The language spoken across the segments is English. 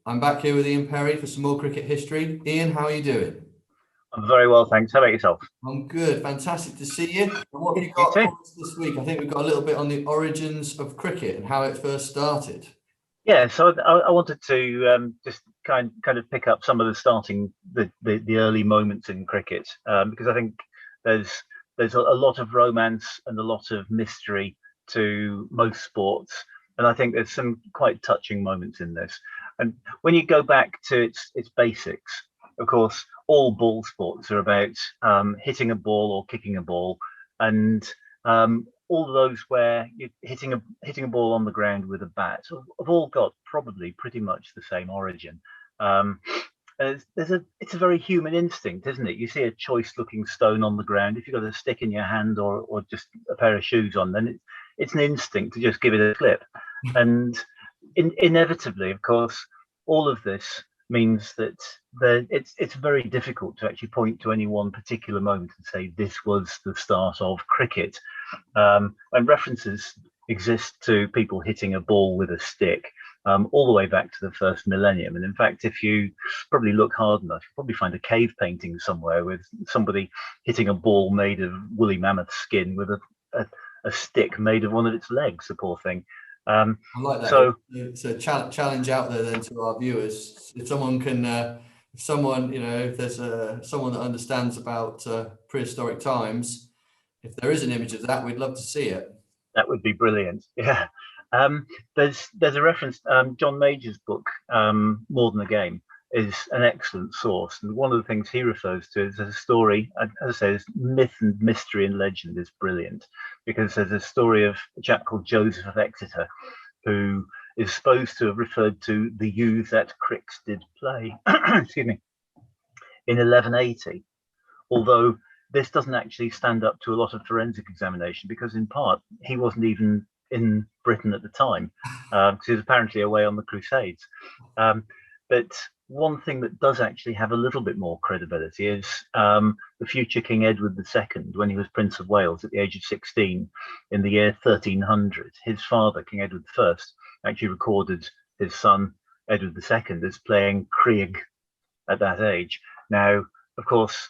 I'm back here with Ian Perry for some more cricket history. Ian, how are you doing? I'm very well, thanks. How about yourself? I'm good. Fantastic to see you. And what have you You got too. for us this week? I think we've got a little bit on the origins of cricket and how it first started. Yeah, so I wanted to just kind of pick up some of the starting the early moments in cricket because I think there's there's a lot of romance and a lot of mystery to most sports, and I think there's some quite touching moments in this. And when you go back to its basics, of course, all ball sports are about hitting a ball or kicking a ball, and all of those where you're hitting a ball on the ground with a bat have all got probably pretty much the same origin. Um, it's a very human instinct, isn't it? You see a choice-looking stone on the ground. If you've got a stick in your hand or just a pair of shoes on, then it's an instinct to just give it a clip. And inevitably, of course, all of this means that it's very difficult to actually point to any one particular moment and say this was the start of cricket. And references exist to people hitting a ball with a stick all the way back to the first millennium. And in fact, if you probably look hard enough, you'll probably find a cave painting somewhere with somebody hitting a ball made of woolly mammoth skin with a stick made of one of its legs, the poor thing. I like that. So It's a challenge out there then to our viewers. If someone can, if someone, if there's someone that understands about prehistoric times, if there is an image of that, we'd love to see it. that would be brilliant. Yeah. There's a reference. John Major's book, More Than a Game, is an excellent source, and one of the things he refers to is a story. As I say, this myth and mystery and legend is brilliant because there's a story of a chap called Joseph of Exeter, who is supposed to have referred to the youth that Cricks did play. Excuse me, in 1180, although this doesn't actually stand up to a lot of forensic examination because in part he wasn't even in Britain at the time because he was apparently away on the Crusades. But one thing that does actually have a little bit more credibility is the future King Edward II, when he was Prince of Wales at the age of 16 in the year 1300. His father, King Edward I, actually recorded his son Edward II as playing Krieg at that age. Now, of course,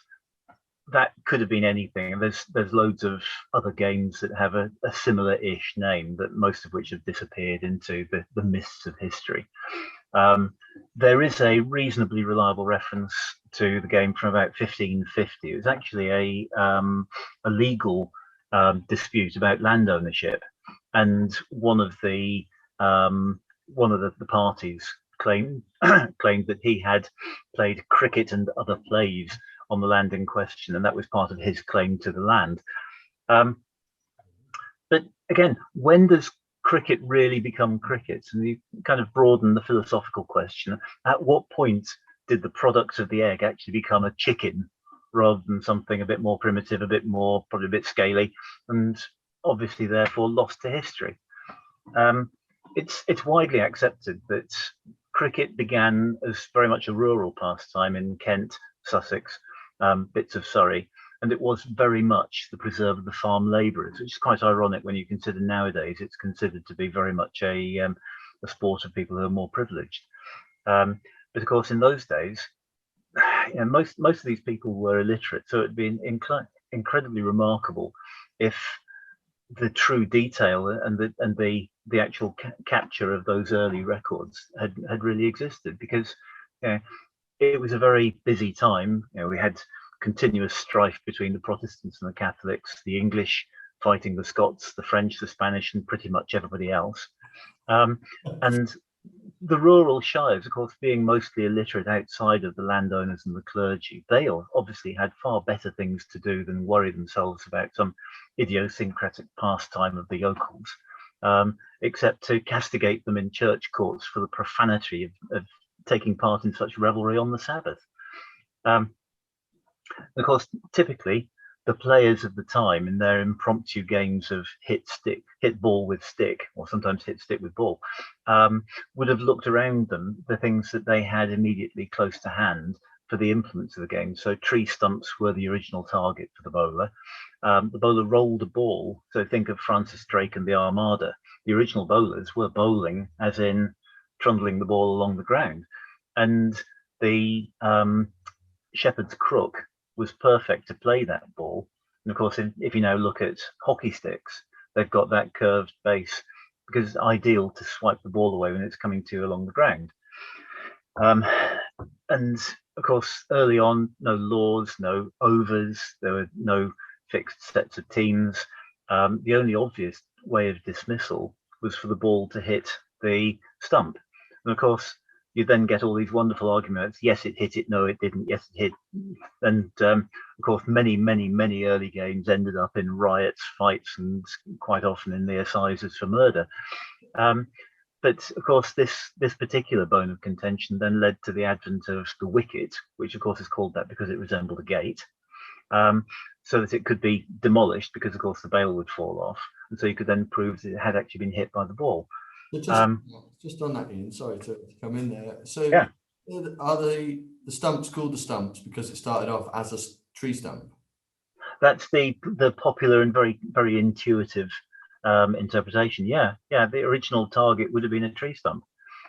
that could have been anything, and there's loads of other games that have a similar-ish name, that most of which have disappeared into the mists of history. There is a reasonably reliable reference to the game from about 1550. It was actually a legal dispute about land ownership, and one of the parties claimed that he had played cricket and other plays on the land in question, and that was part of his claim to the land. But again, when does cricket really become cricket? And you kind of broaden the philosophical question. At what point did the product of the egg actually become a chicken rather than something a bit more primitive, a bit more, probably a bit scaly, and obviously therefore lost to history? It's widely accepted that cricket began as very much a rural pastime in Kent, Sussex, bits of Surrey, and it was very much the preserve of the farm labourers, which is quite ironic when you consider nowadays it's considered to be very much a sport of people who are more privileged. But of course, in those days, most of these people were illiterate, so it'd be incredibly remarkable if the true detail and the actual capture of those early records had really existed, because it was a very busy time. We had continuous strife between the Protestants and the Catholics, the English fighting the Scots, the French, the Spanish, and pretty much everybody else. And the rural shires, of course, being mostly illiterate outside of the landowners and the clergy, they obviously had far better things to do than worry themselves about some idiosyncratic pastime of the yokels, except to castigate them in church courts for the profanity of taking part in such revelry on the Sabbath. Of course, typically the players of the time in their impromptu games of hit ball with stick, or sometimes hit stick with ball, would have looked around them, the things that they had immediately close to hand for the implements of the game. So tree stumps were the original target for the bowler. The bowler rolled a ball. So think of Francis Drake and the Armada. The original bowlers were bowling as in trundling the ball along the ground. and the shepherd's crook was perfect to play that ball. And of course, if you now look at hockey sticks, they've got that curved base because it's ideal to swipe the ball away when it's coming to you along the ground. And of course, early on, no laws, no overs, there were no fixed sets of teams. The only obvious way of dismissal was for the ball to hit the stump. And of course, you then get all these wonderful arguments. Yes, it hit it. No, it didn't. Yes, it hit. And of course, many early games ended up in riots, fights, and quite often in the assizes for murder. But of course, this particular bone of contention then led to the advent of the wicket, which of course is called that because it resembled a gate, so that it could be demolished because of course the bail would fall off, and so you could then prove that it had actually been hit by the ball. Just on that, Ian, sorry to come in there. So yeah. Are the stumps called the stumps because it started off as a tree stump? That's the popular and very intuitive interpretation. Yeah, the original target would have been a tree stump.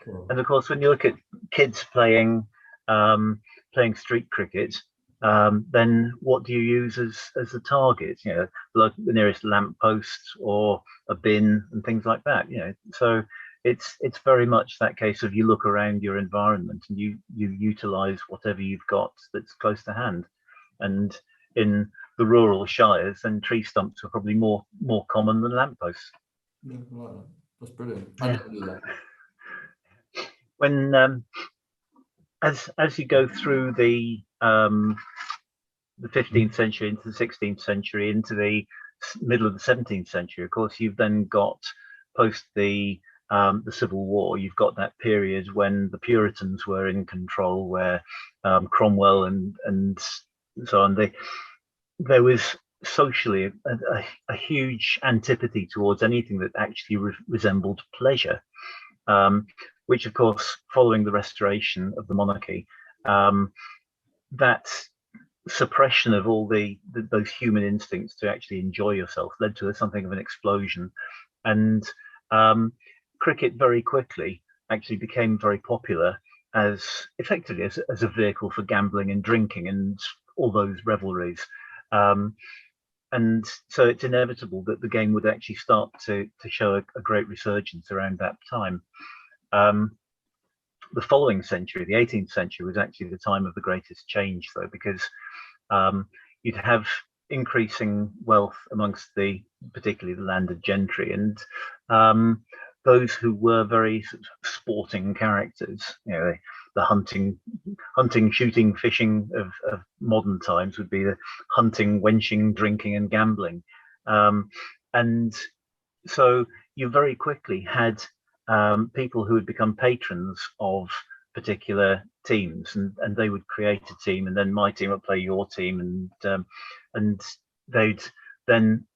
Cool. And of course, when you look at kids playing street cricket, then what do you use as a target? You know, like the nearest lamp post or a bin and things like that. You know, so it's very much that case of you look around your environment and you utilize whatever you've got that's close to hand. And in the rural shires, then tree stumps are probably more common than lampposts. Yeah, right. That's brilliant. Yeah. I never knew that. When as you go through the 15th century into the 16th century into the middle of the 17th century, of course, you've then got post the Civil War, you've got that period when the Puritans were in control, where Cromwell and so on. There was socially a huge antipathy towards anything that actually resembled pleasure, which of course, following the restoration of the monarchy, that suppression of all those human instincts to actually enjoy yourself led to something of an explosion. And cricket very quickly actually became very popular as effectively as a vehicle for gambling and drinking and all those revelries. And so it's inevitable that the game would actually start to show a great resurgence around that time. The following century, the 18th century, was actually the time of the greatest change, though, because you'd have increasing wealth amongst particularly the landed gentry, and those who were very sort of sporting characters. You know, the hunting, shooting, fishing of modern times would be the hunting, wenching, drinking, and gambling. And so you very quickly had people who would become patrons of particular teams, and they would create a team, and then my team would play your team, and they'd then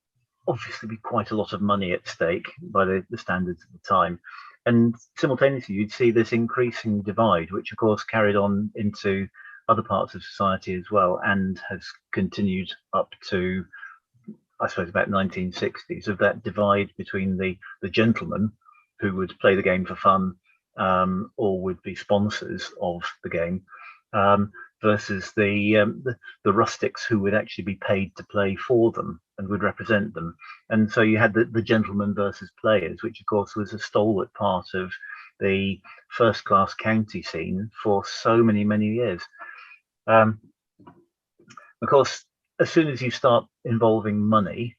obviously be quite a lot of money at stake by the standards of the time. And simultaneously, you'd see this increasing divide, which of course carried on into other parts of society as well, and has continued up to, I suppose, about 1960s, of that divide between the gentlemen who would play the game for fun or would be sponsors of the game, versus the rustics who would actually be paid to play for them and would represent them. And so you had the gentlemen versus players, which of course was a stalwart part of the first-class county scene for so many years. Of course, as soon as you start involving money,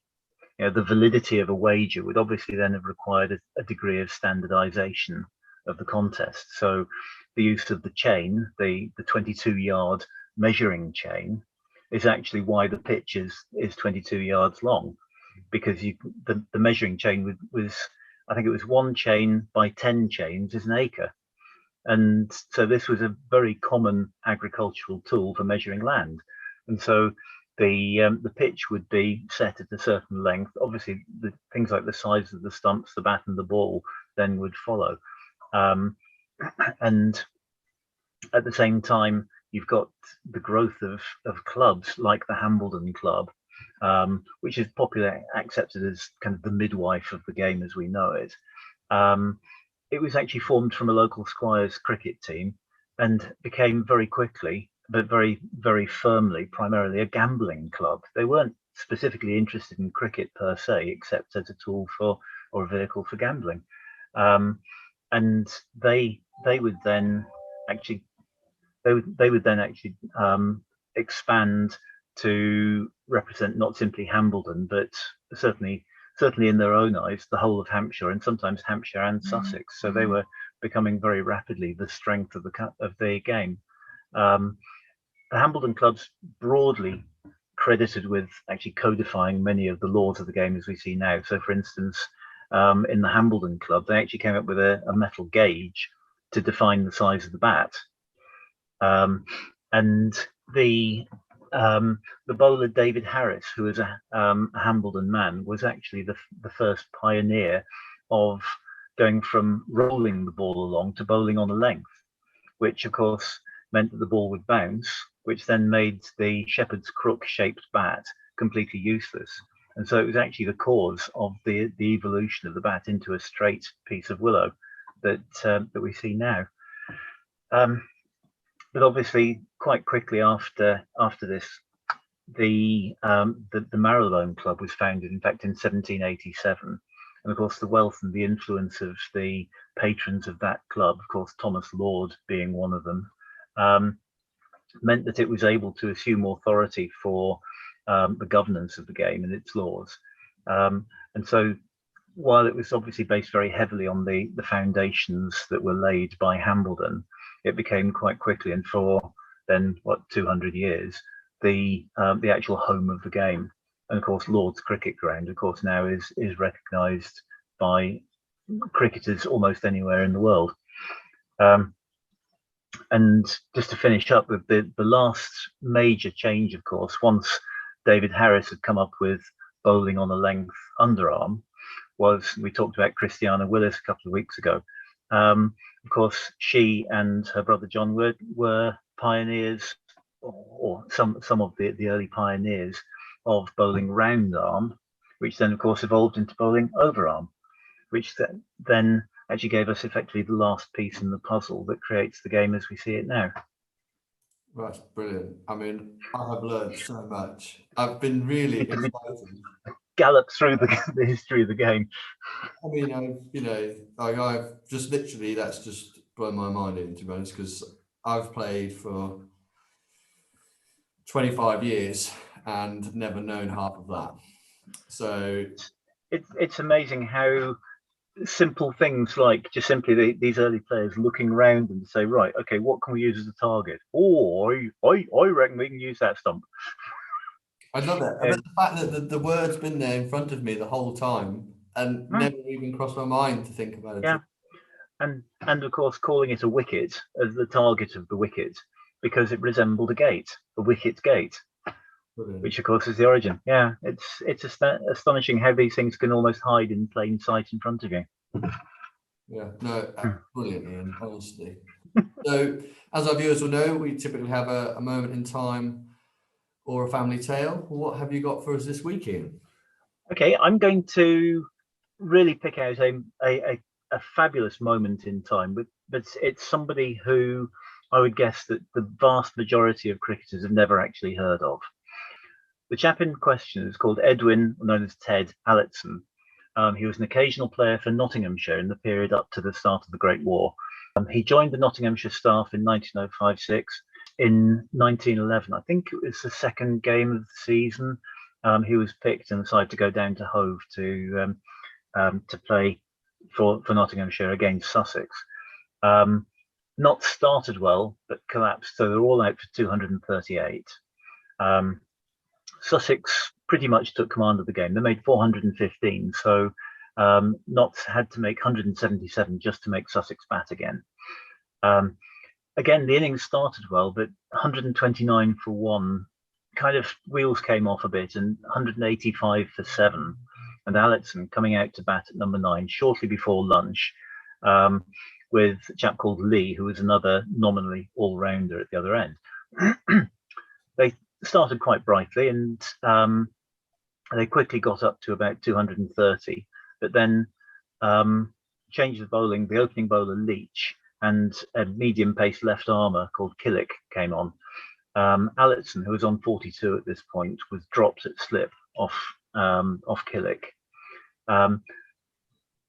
you know, the validity of a wager would obviously then have required a degree of standardization of the contest. So the use of the chain, the 22-yard measuring chain, is actually why the pitch is 22 yards long, because the measuring chain was, I think it was 1 chain by 10 chains is an acre. And so this was a very common agricultural tool for measuring land. And so the pitch would be set at a certain length. Obviously, the things like the size of the stumps, the bat, and the ball then would follow. And at the same time, you've got the growth of clubs like the Hambledon Club, which is popularly accepted as kind of the midwife of the game as we know it. It was actually formed from a local squires cricket team, and became very quickly, but very, very firmly, primarily a gambling club. They weren't specifically interested in cricket per se, except as a tool for, or a vehicle for gambling. And they would then actually expand to represent not simply Hambledon, but certainly in their own eyes, the whole of Hampshire, and sometimes Hampshire and Sussex. So they were becoming very rapidly the strength of the game. The Hambledon clubs broadly credited with actually codifying many of the laws of the game as we see now. So, for instance, in the Hambledon club, they actually came up with a metal gauge to define the size of the bat. And the bowler David Harris, who was a Hambledon man, was actually the first pioneer of going from rolling the ball along to bowling on a length, which of course meant that the ball would bounce, which then made the shepherd's crook shaped bat completely useless. And so it was actually the cause of the evolution of the bat into a straight piece of willow that we see now. But obviously, quite quickly after this, the Marylebone Club was founded, in fact, in 1787. And of course, the wealth and the influence of the patrons of that club, of course, Thomas Lord being one of them, meant that it was able to assume authority for the governance of the game and its laws. And so, while it was obviously based very heavily on the foundations that were laid by Hambledon, it became quite quickly, and for then 200 years, the actual home of the game. And of course, Lord's Cricket Ground, of course, now is recognised by cricketers almost anywhere in the world. And just to finish up with the last major change, of course, once David Harris had come up with bowling on a length underarm, was, we talked about Christiana Willis a couple of weeks ago. Of course, she and her brother John were pioneers, or some of the early pioneers of bowling round arm, which then of course evolved into bowling overarm, which then actually gave us effectively the last piece in the puzzle that creates the game as we see it now. That's brilliant. I mean, I have learned so much. I've been really excited. Gallop through the history of the game. I mean, I've just literally, that's just blown my mind in, to be honest, because I've played for 25 years and never known half of that. So it's amazing how simple things like just simply these early players looking around and say, right, okay, what can we use as a target? Oh, I reckon we can use that stump. I love it. And the fact that the word's been there in front of me the whole time and never even crossed my mind to think about it. Yeah. And of course, calling it a wicket as the target of the wicket because it resembled a wicket gate. Brilliant. Which of course is the origin. Yeah, it's astonishing how these things can almost hide in plain sight in front of you. Yeah, no, brilliant, Ian, honestly. So, as our viewers will know, we typically have a moment in time or a family tale. What have you got for us this week, Ian? Okay, I'm going to really pick out a fabulous moment in time, but it's somebody who I would guess that the vast majority of cricketers have never actually heard of. The chap in question is called Edwin, known as Ted Allison. He was an occasional player for Nottinghamshire in the period up to the start of the Great War. He joined the Nottinghamshire staff in 1905-06. In 1911, I think it was the second game of the season, he was picked and decided to go down to Hove to play for Nottinghamshire against Sussex. Not started well, but collapsed, so they're all out for 238. Sussex pretty much took command of the game. They made 415, so Notts had to make 177 just to make Sussex bat again. Again, the innings started well, but 129 for 1, kind of wheels came off a bit, and 185 for 7. And Allison coming out to bat at number 9 shortly before lunch, with a chap called Lee, who was another nominally all-rounder at the other end. They started quite brightly, and they quickly got up to about 230, but then changed the bowling. The opening bowler, Leach, and a medium-paced left armour called Killick came on. Allison, who was on 42 at this point, was dropped at slip off Killick.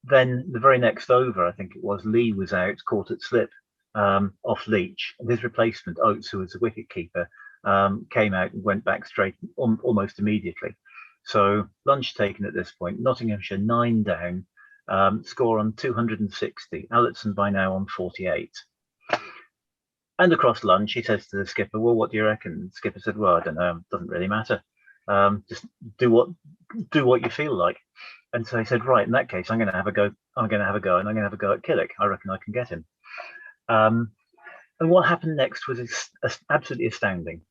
Then the very next over, I think it was, Lee was out, caught at slip off Leach. And his replacement, Oates, who was the wicket keeper, came out and went back straight almost immediately. So lunch taken at this point. Nottinghamshire 9 down, score on 260. Allison by now on 48. And across lunch, he says to the skipper, "Well, what do you reckon?" The skipper said, "Well, I don't know. Doesn't really matter. Just do what you feel like." And so he said, "Right, in that case, I'm going to have a go. I'm going to have a go, and I'm going to have a go at Killick. I reckon I can get him." And what happened next was absolutely astounding.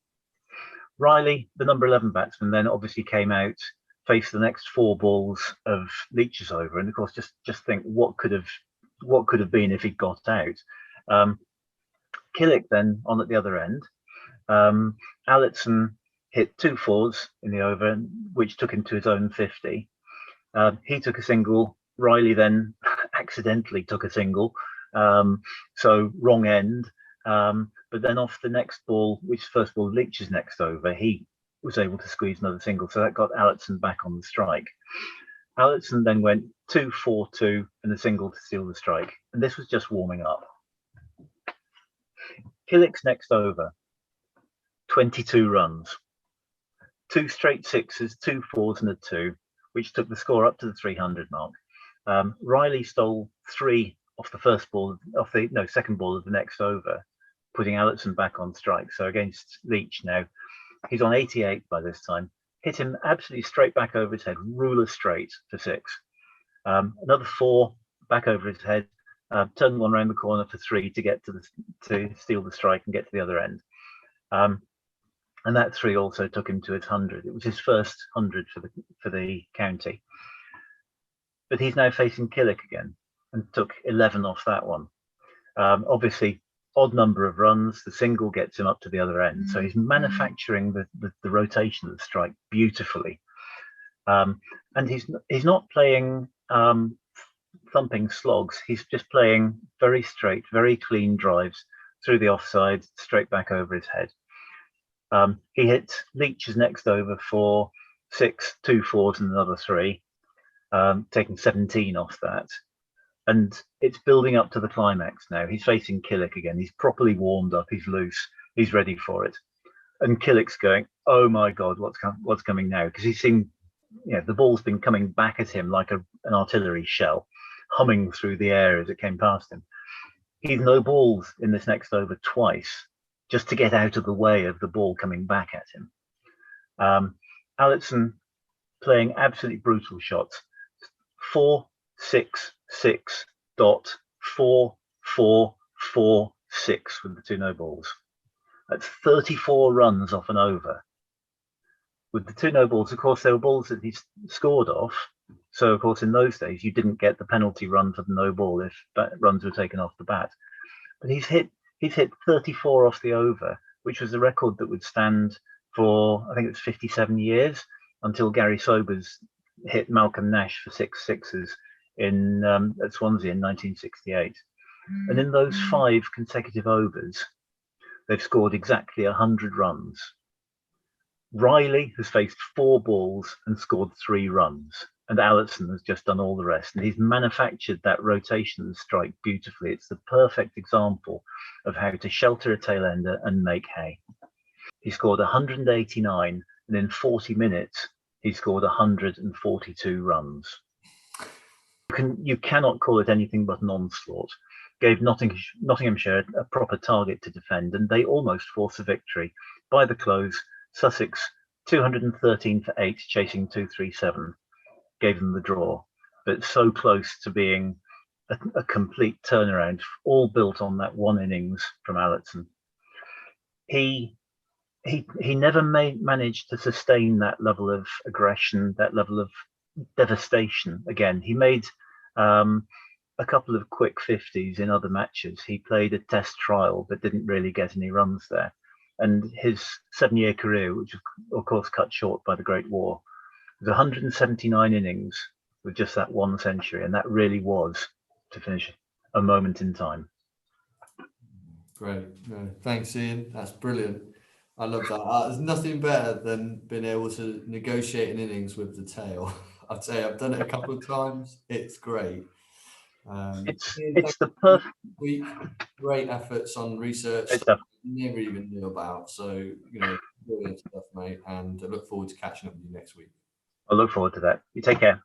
Riley, the number 11 batsman, then obviously came out, faced the next 4 balls of Leach's over, and of course, just think what could have been if he'd got out. Killick then on at the other end. Allison hit 2 fours in the over, which took him to his own 50. He took a single. Riley then accidentally took a single, so wrong end. But then off the next ball, which first ball Leach's next over, he was able to squeeze another single, so that got Allison back on the strike. Allison then went 2-4-2 and a single to steal the strike, and this was just warming up. Killick's next over, 22 runs, 2 straight sixes, 2 fours and a 2, which took the score up to the 300 mark. Riley stole 3 off the second ball of the next over, putting Allison back on strike. So against Leach now, he's on 88 by this time. Hit him absolutely straight back over his head, ruler straight for 6. Another 4 back over his head. Turned one around the corner for 3 to get to steal the strike and get to the other end. And that 3 also took him to his 100. It was his first 100 for the county. But he's now facing Killick again and took 11 off that one. Obviously, odd number of runs. The single gets him up to the other end. So he's manufacturing the rotation of the strike beautifully. And he's not playing thumping slogs. He's just playing very straight, very clean drives through the offside, straight back over his head. He hit Leach's next over for 6, 2 fours and another 3, taking 17 off that. And it's building up to the climax now. He's facing Killick again. He's properly warmed up. He's loose. He's ready for it. And Killick's going, "Oh my God, what's coming now?" Because he's seen, the ball's been coming back at him like an artillery shell, humming through the air as it came past him. He's no balls in this next over twice, just to get out of the way of the ball coming back at him. Allison playing absolutely brutal shots. 4, 6, 6, dot, 4, 4, 4, 6 with the 2 no balls. That's 34 runs off an over. With the 2 no balls, of course, there were balls that he scored off. So, of course, in those days, you didn't get the penalty run for the no ball if runs were taken off the bat. But he's hit 34 off the over, which was a record that would stand for, I think it's 57 years, until Gary Sobers hit Malcolm Nash for 6 sixes at Swansea in 1968. And in those 5 consecutive overs, they've scored exactly 100 runs. Riley has faced 4 balls and scored 3 runs, and Allison has just done all the rest. And he's manufactured that rotation of the strike beautifully. It's the perfect example of how to shelter a tail ender and make hay. He scored 189, and in 40 minutes, he scored 142 runs. You cannot call it anything but an onslaught. Gave Nottinghamshire a proper target to defend, and they almost forced a victory. By the close, Sussex 213 for 8, chasing 237, gave them the draw, but so close to being a complete turnaround, all built on that one innings from Allison. He never managed to sustain that level of aggression, that level of devastation again. He made a couple of quick 50s in other matches. He played a test trial but didn't really get any runs there. And his 7-year career, which was of course cut short by the Great War, was 179 innings with just that 1 century, and that really was, to finish, a moment in time. Great. No, thanks, Ian. That's brilliant. I love that. There's nothing better than being able to negotiate an innings with the tail. I'd say I've done it a couple of times. It's great. Ian, thank It's the you perfect. for this week. Great efforts on research Great stuff stuff. I never even knew about. So, you know, brilliant stuff, mate. And I look forward to catching up with you next week. I look forward to that. You take care.